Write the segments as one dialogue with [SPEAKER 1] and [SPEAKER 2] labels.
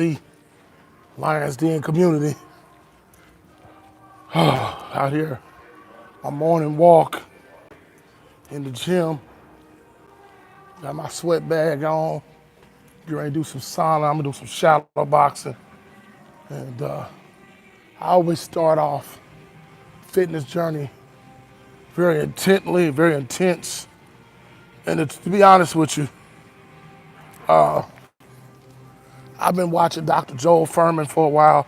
[SPEAKER 1] DC, Lions Den community. Out here, my morning walk in the gym. Got my sweat bag on. Get ready to do some sauna. I'm gonna do some shadow boxing. And I always start off fitness journey very intently, very intense. And to be honest with you, I've been watching Dr. Joel Furman for a while,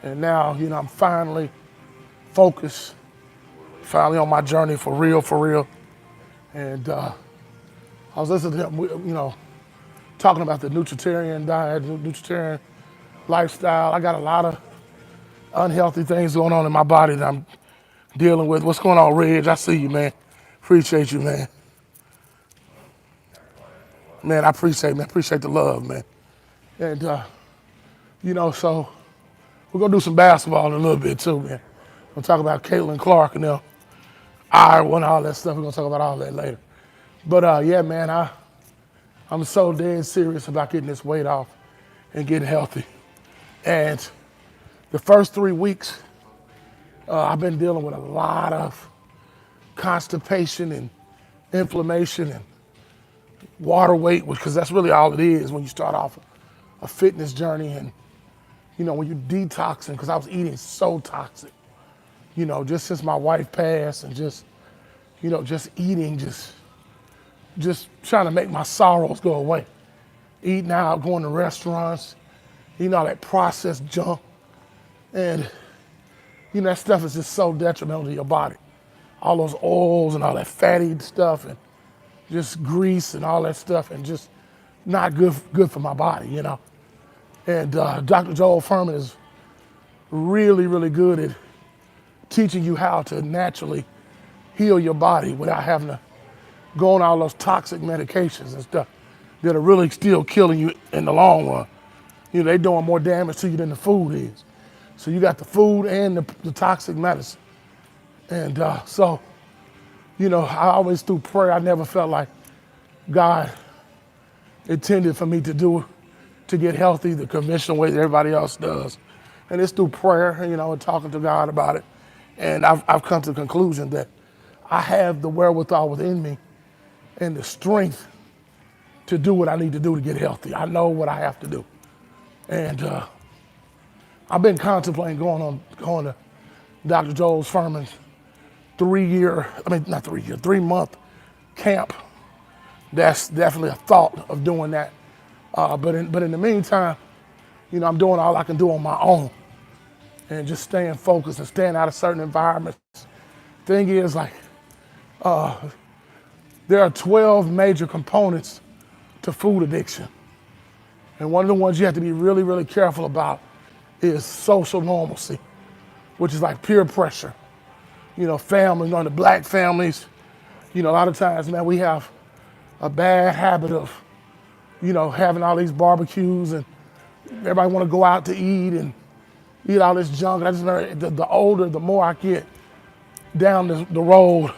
[SPEAKER 1] and now, I'm finally focused, finally on my journey for real. And I was listening to him, talking about the nutritarian diet, nutritarian lifestyle. I got a lot of unhealthy things going on in my body that I'm dealing with. What's going on, Reg? I see you, man. Appreciate you, man. Man, I appreciate the love, man. And, so we're going to do some basketball in a little bit, too, man. We'll talk about Caitlin Clark and Iowa and all that stuff. We're going to talk about all that later. But, yeah, man, I'm so dead serious about getting this weight off and getting healthy. And the first 3 weeks, I've been dealing with a lot of constipation and inflammation and water weight, because that's really all it is when you start off a fitness journey. And, when you're detoxing, because I was eating so toxic, just since my wife passed, and just eating, just trying to make my sorrows go away. Eating out, going to restaurants, eating all that processed junk. And, that stuff is just so detrimental to your body. All those oils and all that fatty stuff and just grease and all that stuff, and just not good for my body, And Dr. Joel Furman is really, really good at teaching you how to naturally heal your body without having to go on all those toxic medications and stuff that are really still killing you in the long run. They're doing more damage to you than the food is. So you got the food and the toxic medicine. And so, I always, through prayer, I never felt like God intended for me to get healthy the conventional way that everybody else does. And it's through prayer, and talking to God about it. And I've come to the conclusion that I have the wherewithal within me and the strength to do what I need to do to get healthy. I know what I have to do. And I've been contemplating going to Dr. Joel Furman's 3-month camp. That's definitely a thought of doing that. But in the meantime, I'm doing all I can do on my own and just staying focused and staying out of certain environments. Thing is, there are 12 major components to food addiction. And one of the ones you have to be really, really careful about is social normalcy, which is like peer pressure. Family, the black families, a lot of times, man, we have a bad habit of, having all these barbecues, and everybody want to go out to eat and eat all this junk. And I just remember the older, the more I get down the road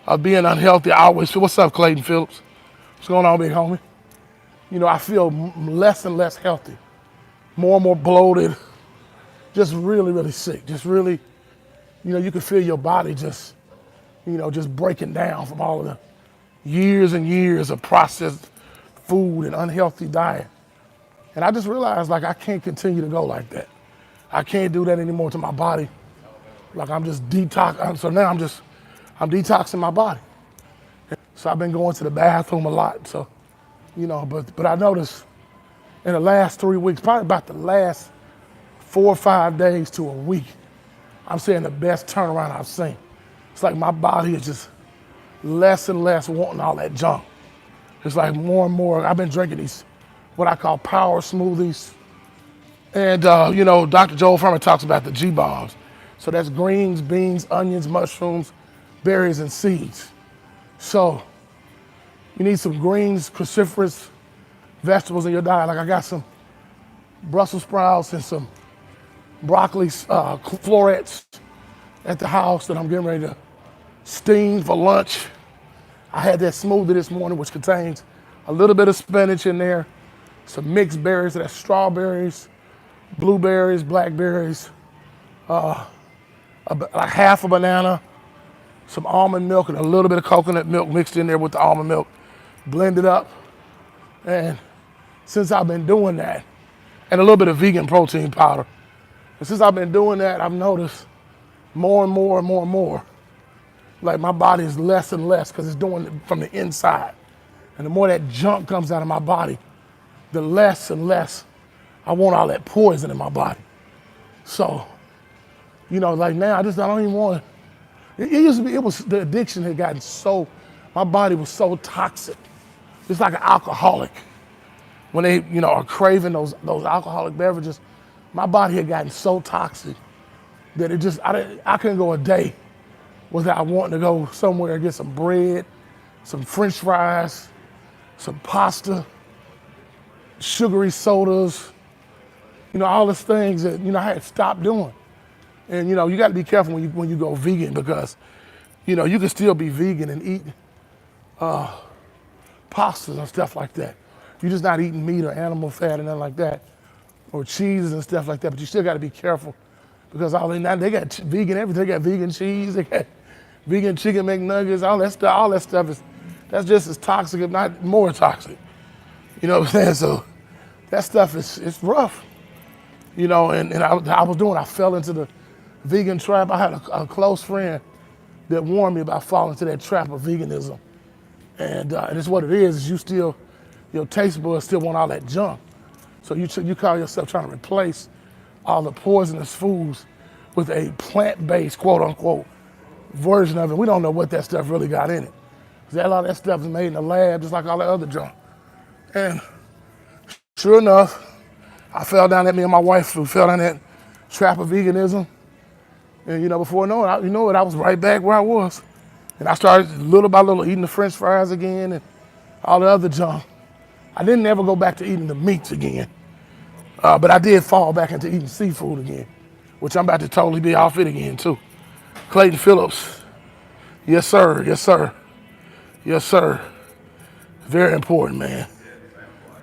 [SPEAKER 1] of being unhealthy, I always feel, what's up, Clayton Phillips? What's going on, big homie? I feel less and less healthy, more and more bloated, just really, really sick. Just really, you can feel your body just breaking down from all of the years and years of processed food and unhealthy diet. And I just realized, I can't continue to go like that. I can't do that anymore to my body. I'm just detox. So now I'm detoxing my body. So I've been going to the bathroom a lot. So, but I noticed in the last 3 weeks, probably about the last 4 or 5 days to a week, I'm seeing the best turnaround I've seen. It's like my body is just less and less wanting all that junk. It's like more and more. I've been drinking these, what I call power smoothies. And, Dr. Joel Furman talks about the G-bombs. So that's greens, beans, onions, mushrooms, berries, and seeds. So you need some greens, cruciferous vegetables in your diet. I got some Brussels sprouts and some broccoli florets at the house that I'm getting ready to steam for lunch. I had that smoothie this morning, which contains a little bit of spinach in there, some mixed berries, so that's strawberries, blueberries, blackberries, like half a banana, some almond milk, and a little bit of coconut milk mixed in there with the almond milk, blend it up. And since I've been doing that, and a little bit of vegan protein powder, and since I've been doing that, I've noticed more and more and more and more, like my body is less and less because it's doing it from the inside. And the more that junk comes out of my body, the less and less I want all that poison in my body. So, like now I don't even want it. It used to be, the addiction had gotten so, my body was so toxic. It's like an alcoholic. When they, are craving those alcoholic beverages, my body had gotten so toxic that I couldn't go a day without wanting to go somewhere and get some bread, some French fries, some pasta, sugary sodas, all these things that, I had to stop doing. And, you got to be careful when you go vegan because, you can still be vegan and eat pastas and stuff like that. You're just not eating meat or animal fat and nothing like that, or cheeses and stuff like that, but you still got to be careful because they got vegan everything. They got vegan cheese, they got vegan chicken McNuggets, all that stuff that's just as toxic, if not more toxic. You know what I'm saying? So that stuff it's rough. And I fell into the vegan trap. I had a close friend that warned me about falling into that trap of veganism. And it's what it is you still, your taste buds still want all that junk. So you call yourself trying to replace all the poisonous foods with a plant-based, quote unquote, version of it. We don't know what that stuff really got in it. A lot of that stuff is made in the lab, just like all the other junk. And sure enough, I fell down me and my wife fell down that trap of veganism. And before I know it, I was right back where I was. And I started little by little eating the French fries again and all the other junk. I didn't ever go back to eating the meats again. But I did fall back into eating seafood again, which I'm about to totally be off it again too. Clayton Phillips, yes sir, yes sir, yes sir. Very important, man.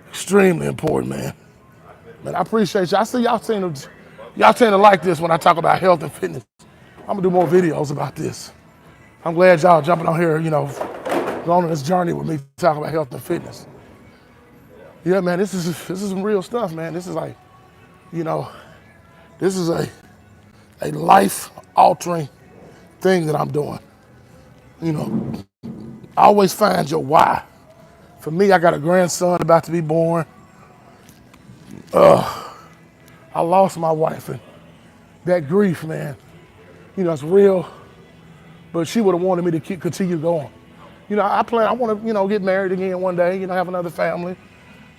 [SPEAKER 1] Extremely important, man. Man, I appreciate you. I see y'all tend to like this when I talk about health and fitness. I'm gonna do more videos about this. I'm glad y'all jumping on here, going on this journey with me talking about health and fitness. Yeah, man, this is some real stuff, man. This is like, this is a life-altering thing that I'm doing. Always find your why. For me, I got a grandson about to be born. I lost my wife, and that grief, man, it's real. But she would have wanted me to continue going. I want to, get married again one day, have another family.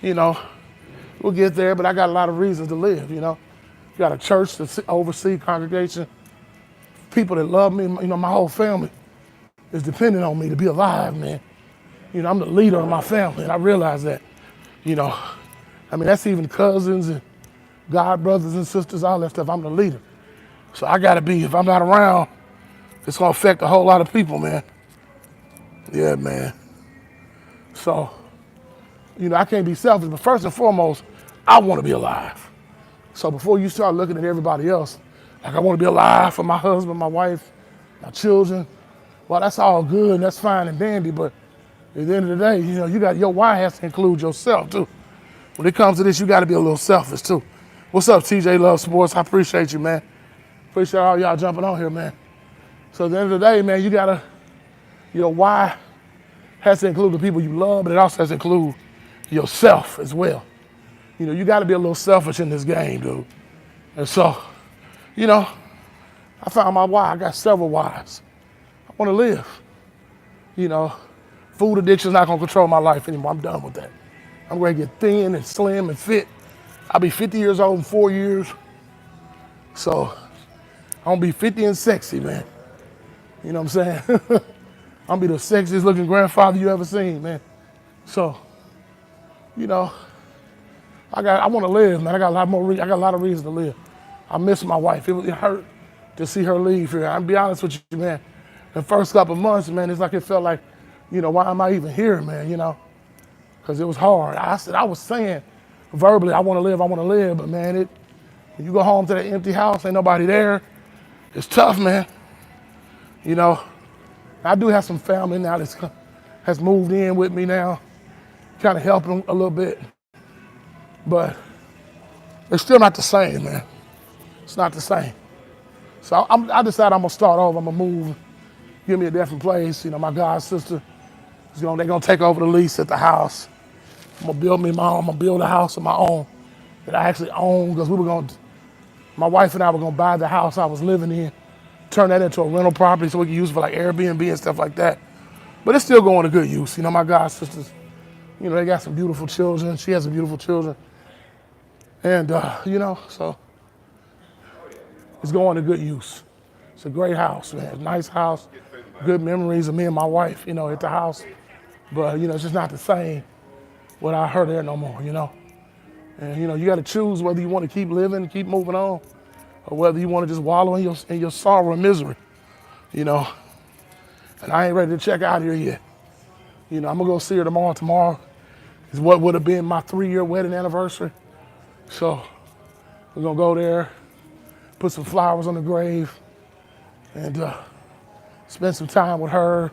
[SPEAKER 1] We'll get there, but I got a lot of reasons to live, Got a church to oversee, congregation, people that love me, my whole family is dependent on me to be alive, man. I'm the leader of my family, and I realize that, that's even cousins and god brothers and sisters, all that stuff. I'm the leader. So I gotta be, if I'm not around, it's gonna affect a whole lot of people, man. Yeah, man. So, I can't be selfish, but first and foremost, I wanna be alive. So before you start looking at everybody else, like I wanna be alive for my husband, my wife, my children, well, that's all good and that's fine and dandy, but at the end of the day, your why has to include yourself too. When it comes to this, you gotta be a little selfish too. What's up, TJ Love Sports? I appreciate you, man. Appreciate all y'all jumping on here, man. So at the end of the day, man, you gotta, your why has to include the people you love, but it also has to include yourself as well. You gotta be a little selfish in this game, dude. And so, I found my why. I got several whys. I wanna live. Food addiction's not gonna control my life anymore. I'm done with that. I'm gonna get thin and slim and fit. I'll be 50 years old in 4 years. So I'm gonna be 50 and sexy, man. You know what I'm saying? I'm gonna be the sexiest looking grandfather you ever seen, man. So, I wanna live, man. I got a lot of reasons to live. I miss my wife. It hurt to see her leave here. I'll be honest with you, man. The first couple of months, man, it's like it felt like, why am I even here, man, because it was hard. I was saying verbally, I want to live, but man, when you go home to that empty house, ain't nobody there. It's tough, man. You know, I do have some family now that has moved in with me now, kind of helping a little bit, but it's still not the same, man. It's not the same. So I decided I'm gonna start over. I'm gonna move, give me a different place. You know, my god sister, they're gonna take over the lease at the house. I'm gonna build a house of my own that I actually own, because my wife and I were gonna buy the house I was living in, turn that into a rental property so we can use it for like Airbnb and stuff like that. But it's still going to good use. You know, my god sisters, you know, they got some beautiful children. She has some beautiful children. And, you know, so it's going to good use. It's a great house, man. Nice house, good memories of me and my wife, you know, at the house. But, you know, it's just not the same without her there no more, you know. And, you know, you got to choose whether you want to keep living, keep moving on, or whether you want to just wallow in your sorrow and misery, you know. And I ain't ready to check out here yet. You know, I'm gonna go see her tomorrow. Tomorrow is what would have been my 3-year wedding anniversary. So we're gonna go there, put some flowers on the grave, and spend some time with her.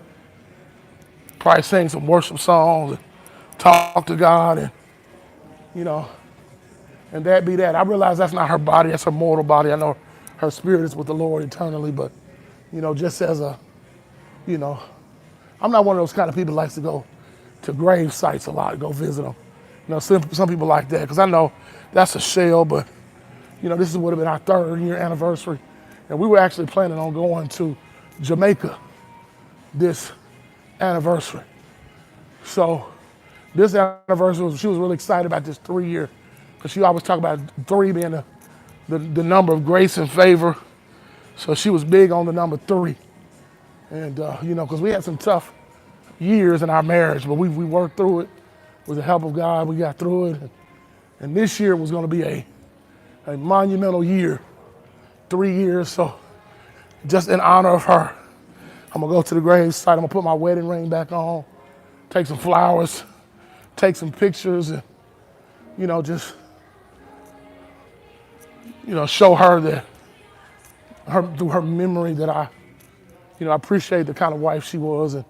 [SPEAKER 1] Probably sing some worship songs and talk to God, and, you know, and that be that. I realize that's not her body, that's her mortal body. I know her spirit is with the Lord eternally, but, you know, just as a, you know, I'm not one of those kind of people that likes to go to grave sites a lot, go visit them. You know, some people like that, because I know that's a shell, but, you know, this would have been our 3rd-year anniversary, and we were actually planning on going to Jamaica this anniversary. So this anniversary, she was really excited about this 3-year, because she always talk about 3 being the number of grace and favor. So she was big on the number 3. And, you know, because we had some tough years in our marriage, but we worked through it with the help of God. We got through it. And this year was going to be a monumental year, 3 years. So just in honor of her, I'm going to go to the grave site. I'm going to put my wedding ring back on, take some flowers, take some pictures, and, you know, just, you know, show her that, through her memory, that I appreciate the kind of wife she was and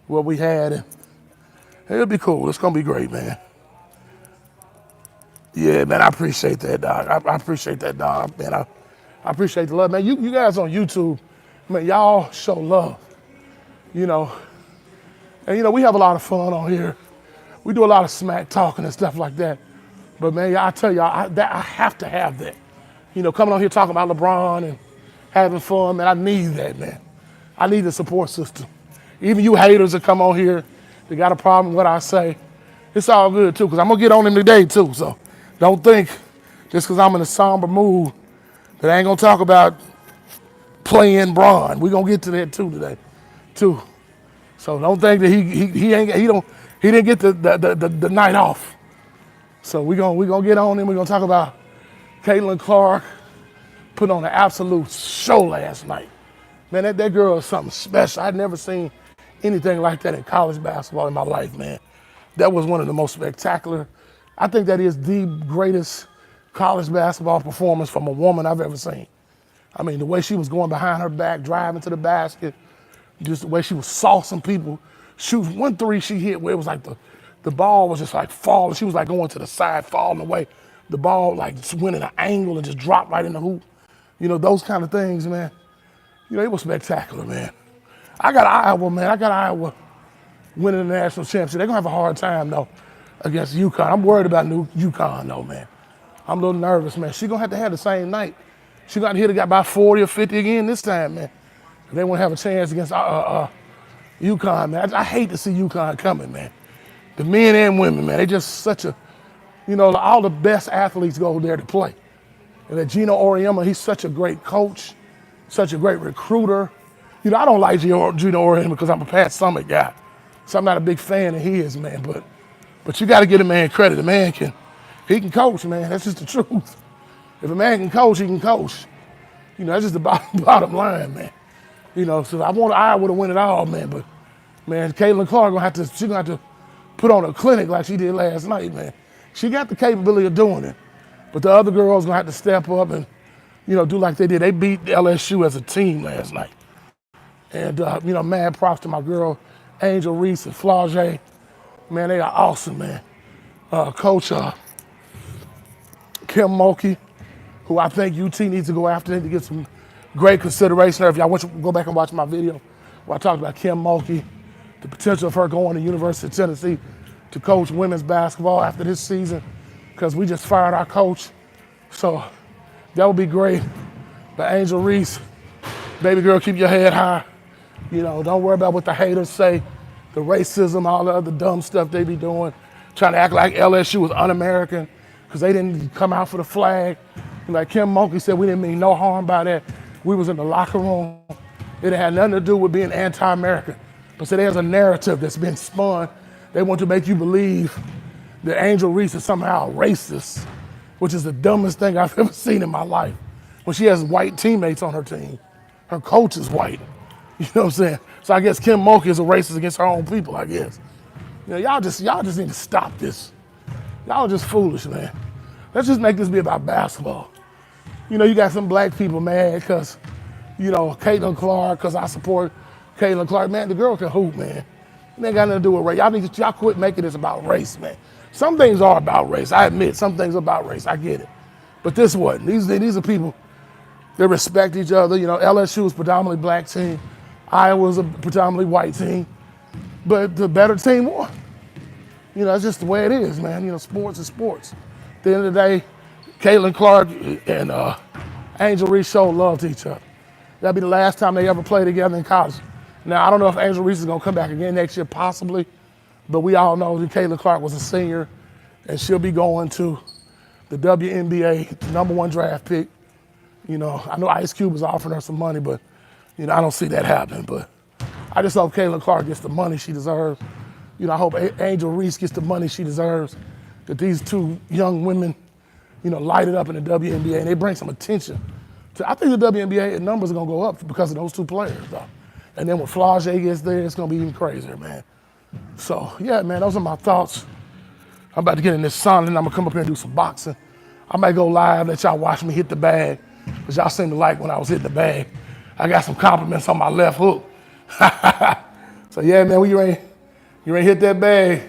[SPEAKER 1] what we had, and it'll be cool. It's gonna be great, man. Yeah, man, I appreciate that, dog. I appreciate that, dog, man. I appreciate the love, man. You guys on YouTube, man, y'all show love, you know. And, you know, we have a lot of fun on here. We do a lot of smack talking and stuff like that. But, man, I tell y'all, I have to have that. You know, coming on here talking about LeBron and having fun, man, I need that, man. I need the support system. Even you haters that come on here, they got a problem with what I say, it's all good too, because I'm gonna get on them today too. So don't think just because I'm in a somber mood that I ain't gonna talk about playing Bron. We gonna get to that too today, too. So don't think that he didn't get the night off. So we gonna get on him. We gonna talk about Caitlin Clark put on an absolute show last night. Man, that girl is something special. I'd never seen anything like that in college basketball in my life, man. That was one of the most spectacular. I think that is the greatest college basketball performance from a woman I've ever seen. I mean, the way she was going behind her back, driving to the basket, just the way she was saucing people. Shoot, 1 3 she hit where it was like the ball was just like falling. She was like going to the side, falling away. The ball like just went in an angle and just dropped right in the hoop. You know, those kind of things, man. You know, it was spectacular, man. I got Iowa winning the national championship. They're going to have a hard time, though, against UConn. I'm worried about UConn, though, man. I'm a little nervous, man. She's going to have the same night. She's going to hit it about 40 or 50 again this time, man. They won't have a chance against UConn, man. I hate to see UConn coming, man. The men and women, man, they just such a, you know, all the best athletes go there to play. And that Gino Auriemma, he's such a great coach, such a great recruiter. You know, I don't like Gino Auriemma because I'm a Pat Summitt guy. So I'm not a big fan of his, man. But you got to give a man credit. The man can coach, man. That's just the truth. If a man can coach, he can coach. You know, that's just the bottom line, man. You know, so I want Iowa to win it all, man. But, man, Caitlin Clark she's gonna have to put on a clinic like she did last night, man. She got the capability of doing it. But the other girls gonna have to step up and, do like they did. They beat LSU as a team last night. And, mad props to my girl, Angel Reese and Flage. Man, they are awesome, man. Coach Kim Mulkey, who I think UT needs to go after to get some great consideration. If y'all want to go back and watch my video where I talked about Kim Mulkey, the potential of her going to University of Tennessee to coach women's basketball after this season, because we just fired our coach. So that would be great. But Angel Reese, baby girl, keep your head high. Don't worry about what the haters say, the racism, all the other dumb stuff they be doing, trying to act like LSU was un-American because they didn't come out for the flag. Like Kim Mulkey said, we didn't mean no harm by that. We was in the locker room. It had nothing to do with being anti-American. But so there's a narrative that's been spun. They want to make you believe that Angel Reese is somehow racist, which is the dumbest thing I've ever seen in my life. When she has white teammates on her team, her coach is white. You know what I'm saying? So I guess Kim Mulkey is a racist against her own people, I guess. Y'all just need to stop this. Y'all are just foolish, man. Let's just make this be about basketball. You got some black people mad because, Caitlin Clark, because I support Caitlin Clark. Man, the girl can hoop, man. It ain't got nothing to do with race. Y'all quit making this about race, man. Some things are about race. I admit, some things are about race. I get it. But this wasn't. These are people that respect each other. LSU is a predominantly black team. Iowa's a predominantly white team. But the better team won. It's just the way it is, man. Sports is sports. At the end of the day, Caitlin Clark and Angel Reese showed love to each other. That'll be the last time they ever play together in college. Now, I don't know if Angel Reese is going to come back again next year, possibly. But we all know that Caitlin Clark was a senior, and she'll be going to the WNBA, the #1 draft pick. I know Ice Cube was offering her some money, but, I don't see that happening. But I just hope Caitlin Clark gets the money she deserves. I hope Angel Reese gets the money she deserves, that these two young women, light it up in the WNBA, and they bring some attention. I think the WNBA numbers are going to go up because of those two players, though. And then when Flage gets there, it's going to be even crazier, man. So, yeah, man, those are my thoughts. I'm about to get in this sauna, and I'm going to come up here and do some boxing. I might go live, let y'all watch me hit the bag, because y'all seem to like when I was hitting the bag. I got some compliments on my left hook. So, yeah, man, when you ain't hit that bag,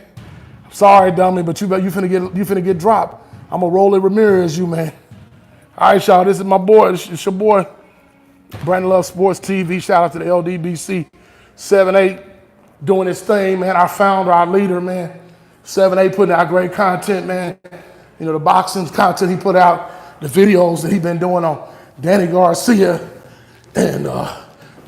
[SPEAKER 1] I'm sorry, dummy, but you finna get dropped. I'm going to roll it Ramirez, you, man. All right, y'all, this is my boy. It's your boy, Brandon Love Sports TV. Shout out to the LDBC 7-8 doing his thing, man. Our founder, our leader, man. 7-8 putting out great content, man. The boxing content he put out, the videos that he been doing on Danny Garcia and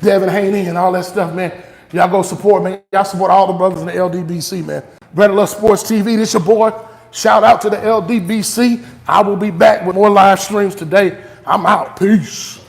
[SPEAKER 1] Devin Haney and all that stuff, man. Y'all go support, man. Y'all support all the brothers in the LDBC, man. Brandon Love Sports TV, this your boy. Shout out to the LDBC. I will be back with more live streams today. I'm out. Peace.